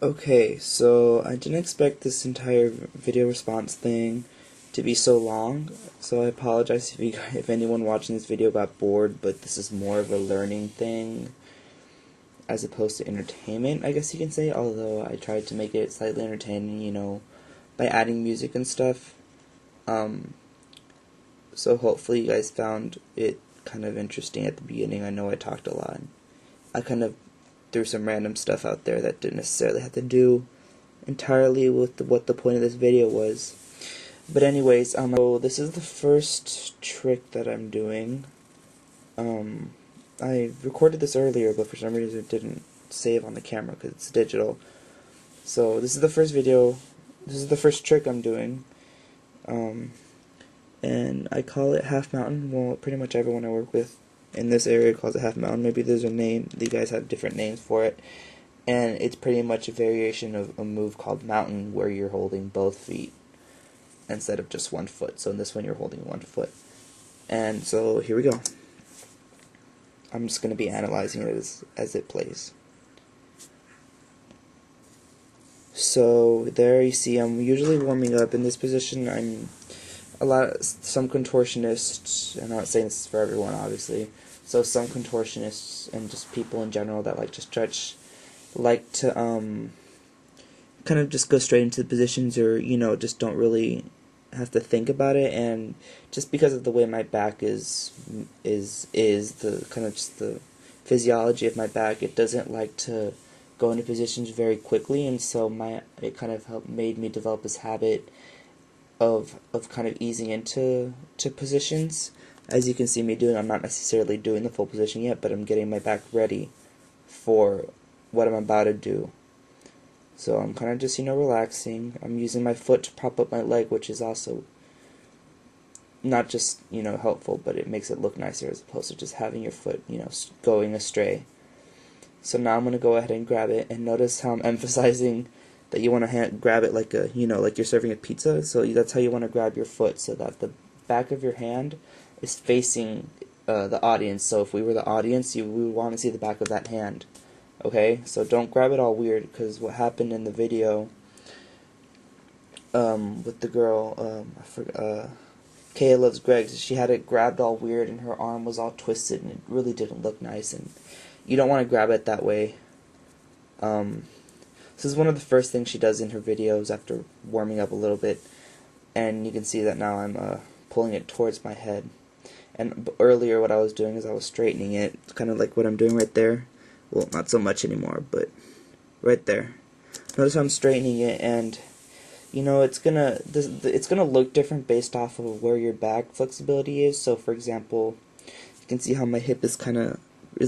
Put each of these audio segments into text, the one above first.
Okay, so I didn't expect this entire video response thing to be so long, so I apologize if anyone watching this video got bored, but this is more of a learning thing as opposed to entertainment, I guess you can say, although I tried to make it slightly entertaining, by adding music and stuff. So hopefully you guys found it kind of interesting at the beginning. I know I talked a lot. I kind of threw some random stuff out there that didn't necessarily have to do entirely with what the point of this video was. But anyways, so this is the first trick that I'm doing. I recorded this earlier, but for some reason it didn't save on the camera because it's digital. So this is the first video. This is the first trick I'm doing. And I call it half mountain. Well, pretty much everyone I work with in this area calls it half mountain. Maybe there's a name. You guys have different names for it. And it's pretty much a variation of a move called mountain, where you're holding both feet instead of just one foot. So in this one you're holding one foot. And so here we go. I'm just going to be analyzing it as it plays. So there you see I'm usually warming up in this position. Some contortionists, I'm not saying this is for everyone obviously, so some contortionists and just people in general that like to stretch like to kind of just go straight into the positions, or just don't really have to think about it. And just because of the way my back is the kind of just the physiology of my back, it doesn't like to go into positions very quickly, and so it kind of made me develop this habit of kind of easing into positions. As you can see me doing, I'm not necessarily doing the full position yet, but I'm getting my back ready for what I'm about to do. So I'm kind of just, relaxing. I'm using my foot to prop up my leg, which is also not just, helpful, but it makes it look nicer as opposed to just having your foot, going astray. So now I'm going to go ahead and grab it, and notice how I'm emphasizing that you want to grab it like like you're serving a pizza. So that's how you want to grab your foot, so that the back of your hand is facing the audience. So if we were the audience, we would want to see the back of that hand. Okay, so don't grab it all weird, because what happened in the video with the girl, kealuvsgregs, she had it grabbed all weird, and her arm was all twisted, and it really didn't look nice. And you don't want to grab it that way. This is one of the first things she does in her videos after warming up a little bit, and you can see that now I'm pulling it towards my head. And earlier what I was doing is I was straightening it, kind of like what I'm doing right there. Well, not so much anymore, but right there. Notice how I'm straightening it, and it's gonna look different based off of where your back flexibility is. So for example, you can see how my hip is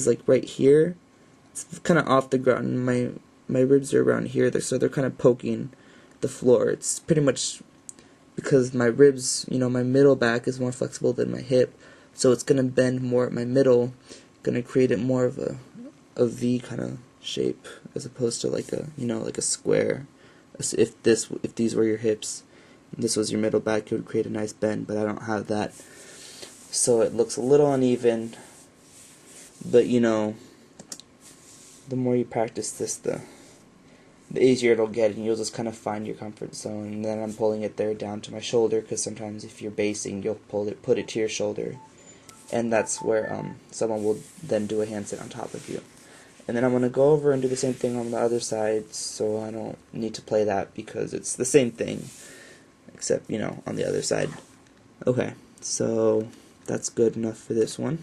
like right here. It's kind of off the ground. My ribs are around here, so they're kind of poking the floor. It's pretty much because my ribs, my middle back is more flexible than my hip, so it's going to bend more at my middle, going to create it more of a V kind of shape, as opposed to like a square. If these were your hips, and this was your middle back, it would create a nice bend, but I don't have that. So it looks a little uneven, but the more you practice this, the easier it'll get, and you'll just kind of find your comfort zone. And then I'm pulling it there down to my shoulder, because sometimes if you're basing, you'll put it to your shoulder, and that's where someone will then do a handstand on top of you. And then I'm going to go over and do the same thing on the other side, so I don't need to play that because it's the same thing, except on the other side. Okay, so that's good enough for this one.